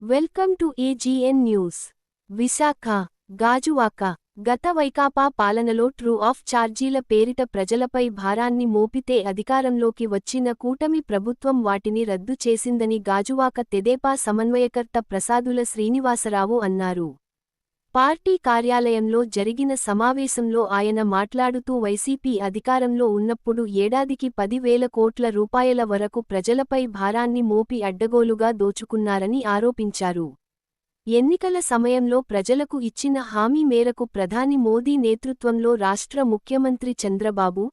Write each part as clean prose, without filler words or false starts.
Welcome to AGN news. Visakha, Gajuwaka. గత వైకాపా పాలనలో true of ఛార్జీల పేరిట ప్రజలపై భారాన్ని మోపితే అధికారంలోకి వచ్చిన కూటమి ప్రభుత్వం వాటిని రద్దు చేసిందని గాజువాక తెదేపా సమన్వయకర్త ప్రసాదుల శ్రీనివాసరావు అన్నారు. పార్టీ కార్యాలయంలో జరిగిన సమావేశంలో ఆయన మాట్లాడుతూ వైసీపీ అధికారంలో ఉన్నప్పుడు ఏడాదికి 10,000 కోట్ల రూపాయల వరకు ప్రజలపై భారాన్ని మోపి అడ్డగోలుగా దోచుకున్నారని ఆరోపించారు. ఎన్నికల సమయంలో ప్రజలకు ఇచ్చిన హామీ మేరకు ప్రధాని మోదీ నేతృత్వంలో రాష్ట్ర ముఖ్యమంత్రి చంద్రబాబు,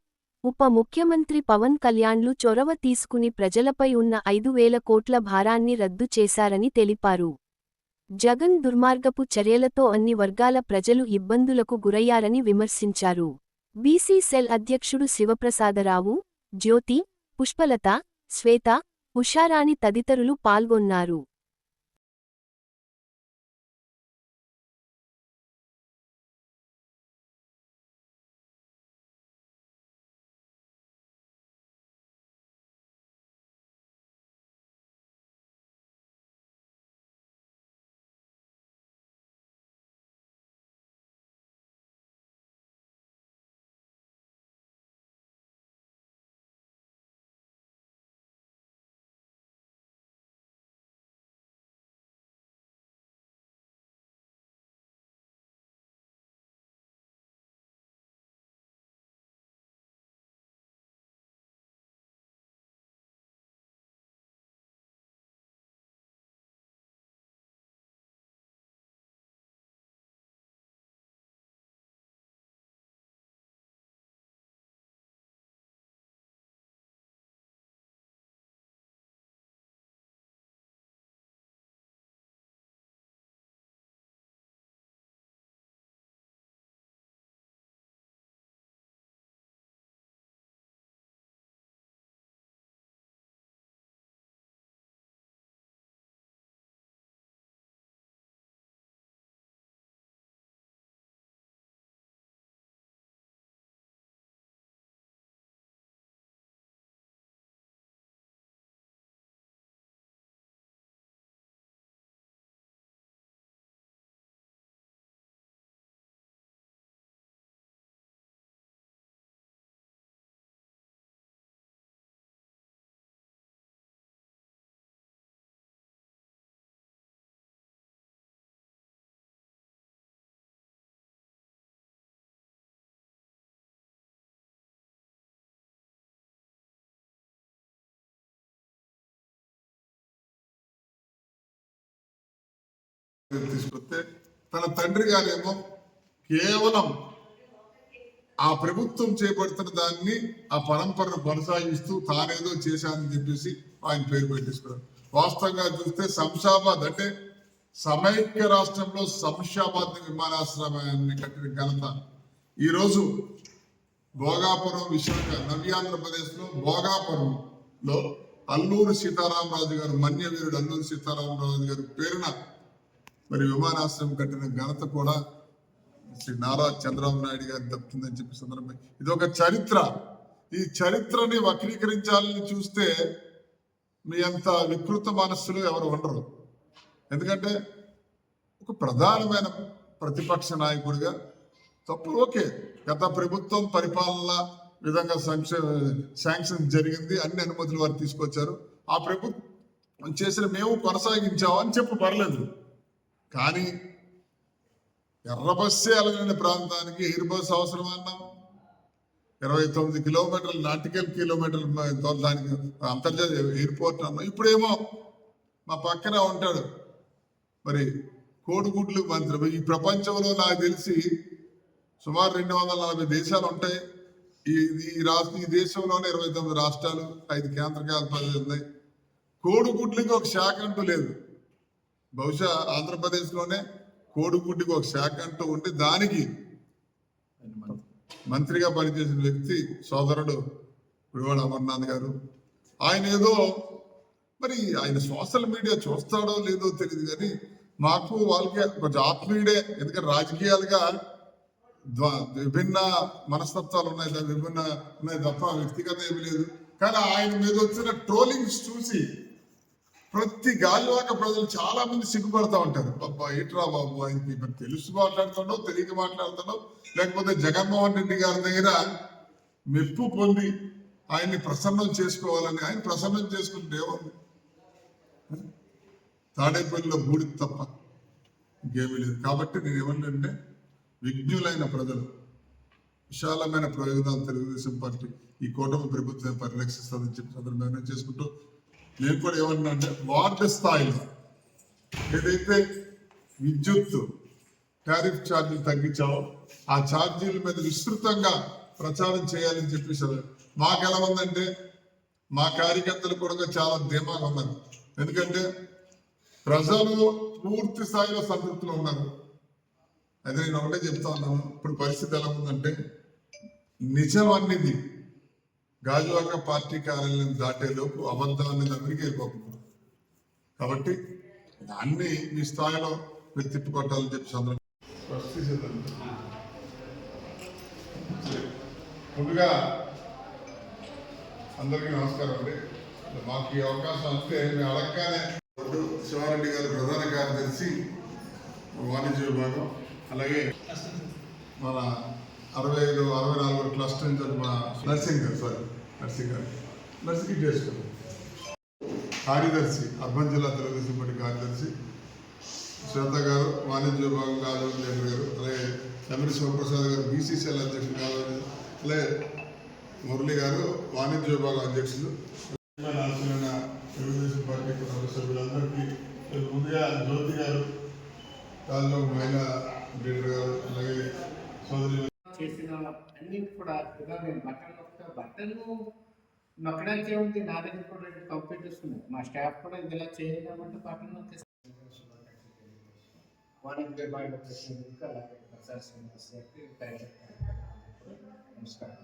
ఉప ముఖ్యమంత్రి పవన్ కళ్యాణ్లు చొరవ తీసుకుని ప్రజలపై ఉన్న 5,000 కోట్ల భారాన్ని రద్దు చేశారని తెలిపారు. జగన్ దుర్మార్గపు చర్యలతో అన్ని వర్గాల ప్రజలు ఇబ్బందులకు గురయ్యారని విమర్శించారు. బీసీ సెల్ అధ్యక్షుడు శివప్రసాదరావు, జ్యోతి, పుష్పలత, శ్వేత, ఉషారాణి తదితరులు పాల్గొన్నారు. తీసుకొస్తే తన తండ్రి గారేమో కేవలం ఆ ప్రభుత్వం చేపడుతున్న దాన్ని ఆ పరంపరను కొనసాగిస్తూ తానేదో చేశానని చెప్పేసి ఆయన పేరు పెట్టేసుకున్నారు. వాస్తవంగా చూస్తే శంషాబాద్ అంటే సమైక్య రాష్ట్రంలో శంషాబాద్ విమానాశ్రయాన్ని కట్టిన ఘనత ఈరోజు భోగాపురం, విశాఖ, నవ్యాంధ్రప్రదేశ్ లో భోగాపురంలో అల్లూరు సీతారామరాజు గారు, మన్యవీరుడు అల్లూరు సీతారామరాజు గారి పేరున మరి విమానాశ్రయం కట్టిన ఘనత కూడా శ్రీ నారా చంద్రబాబు నాయుడు గారు దక్కుతుందని చెప్పి సందర్భం. ఇది ఒక చరిత్ర. ఈ చరిత్రని వక్రీకరించాలని చూస్తే మీ అంత వికృత మనస్సులు ఎవరు ఉండరు. ఎందుకంటే ఒక ప్రధానమైన ప్రతిపక్ష నాయకుడిగా తప్పు ఓకే, గత ప్రభుత్వం పరిపాలన విధంగా శాంక్షన్ జరిగింది, అన్ని అనుమతులు వారు తీసుకొచ్చారు, ఆ ప్రభుత్వం చేసిన మేము కొనసాగించామని చెప్పు పర్లేదు. కానీ ఎర్ర బస్సే అలగని ప్రాంతానికి ఎయిర్ బస్ అవసరం అన్నాం. 29 కిలోమీటర్లు, నాటికల్ కిలోమీటర్లు దానికి అంతర్జాతీయ ఎయిర్పోర్ట్ అన్నాం. ఇప్పుడేమో మా పక్కన ఉంటాడు మరి కోడిగుడ్లు మంత్రి. ఈ ప్రపంచంలో నాకు తెలిసి సుమారు 240 దేశాలు ఉంటాయి. ఈ దేశంలోనే 29 రాష్ట్రాలు, 5 కేంద్రపాలిత ప్రదేశాలు ఉన్నాయి. కోడిగుడ్లకి ఒక శాఖ అంటూ లేదు. బహుశా ఆంధ్రప్రదేశ్లోనే కోడిగుడ్డికి ఒక శాఖ అంటూ ఉంటే దానికి మంత్రిగా పనిచేసిన వ్యక్తి సోదరుడు గుడివాడ అమర్నాథ్ గారు. ఆయన ఏదో మరి ఆయన సోషల్ మీడియా చూస్తాడో లేదో తెలియదు, కానీ మాకు వాళ్ళకి కొంచెం ఆత్మీయుడే. ఎందుకంటే రాజకీయాలుగా విభిన్న మనస్తత్వాలు ఉన్నాయి, విభిన్న ఉన్నాయి తప్ప వ్యక్తిగత ఏమి లేదు. కానీ ఆయన మీద వచ్చిన ట్రోలింగ్స్ చూసి ప్రతి గాలివాక ప్రజలు చాలా మంది సిగ్గుపడతా ఉంటారు. అబ్బా ఏట్రా బాబు, ఆయనకి మరి తెలుసు మాట్లాడుతాడో తెలియక మాట్లాడుతాడో, లేకపోతే జగన్మోహన్ రెడ్డి గారి దగ్గర మెప్పు పొంది ఆయన్ని ప్రసన్నం చేసుకోవాలని. ఆయన ప్రసన్నం చేసుకుంటే ఏముంది, తాడేపల్లిలో బూడిద తప్ప ఇంకేమీ లేదు. కాబట్టి నేను ఏమంటే, విజ్ఞులైన ప్రజలు, విశాలమైన ప్రయోజనాలు తెలుగుదేశం పార్టీ ఈ కూటమి ప్రభుత్వం పరిరక్షిస్తుందని చెప్పి సందర్భంగా చేసుకుంటూ, నేను కూడా ఏమన్నా అంటే, వార్డు స్థాయిలో ఏదైతే విద్యుత్ టారిఫ్ ఛార్జీలు తగ్గించామో ఆ ఛార్జీల మీద విస్తృతంగా ప్రచారం చేయాలని చెప్పేసి మాకు ఎలా ఉందంటే, మా కార్యకర్తలు కూడా చాలా ధీమాగా ఉన్నారు. ఎందుకంటే ప్రజలు పూర్తి స్థాయిలో సంతృప్తిలో ఉన్నారు. అదే నేను ఒకటే చెప్తా ఉన్నాను, ఇప్పుడు పరిస్థితి ఎలా ఉందంటే, నిజం అనేది గాజువాక పార్టీ కార్యాలయం దాటేలోపు అబద్ధాన్ని అమెరికా వెళ్ళిపోతున్నారు. కాబట్టి దాన్ని మీ స్థాయిలో మీరు తిప్పుకొట్టాలని చెప్పి సందర్భం. ముందుగా అందరికీ నమస్కారం అండి. మాకు ఈ అవకాశం అంటే మేము అడగగానే శివారెడ్డి గారు ప్రధాన కార్యదర్శి వాణిజ్య విభాగం, అలాగే మన 65-64 క్లస్టర్ నుంచి మా నర్సింగ్ చేసుకున్నాం కార్యదర్శి, అర్బన్ జిల్లా తెలుగుదేశం పార్టీ కార్యదర్శి శ్వేత గారు, వాణిజ్య విభాగం గాజువాక లేబర్ గారు, అలాగే ఎమ్మెల్యే శివప్రసాద్ గారు బీసీసీఎల్ అధ్యక్షులు గాజువాక, అలాగే మురళి గారు వాణిజ్య విభాగం అధ్యక్షులు, తెలుగుదేశం పార్టీ కుటుంబ సభ్యులందరికీ ముందుగా జ్యోతి గారు, దానిలో మహిళా లీడర్ గారు, అలాగే సోదరి చేసిన అన్ని కూడా నేను బట్టలు నొక్కడానికి ఏముంది, నా దగ్గర కూడా కంప్యూటర్స్ ఉన్నాయి. మా స్టాఫ్ కూడా ఇలా చేయలేమంటే బట్టలు నొక్కేసి అలాగే నమస్కారం.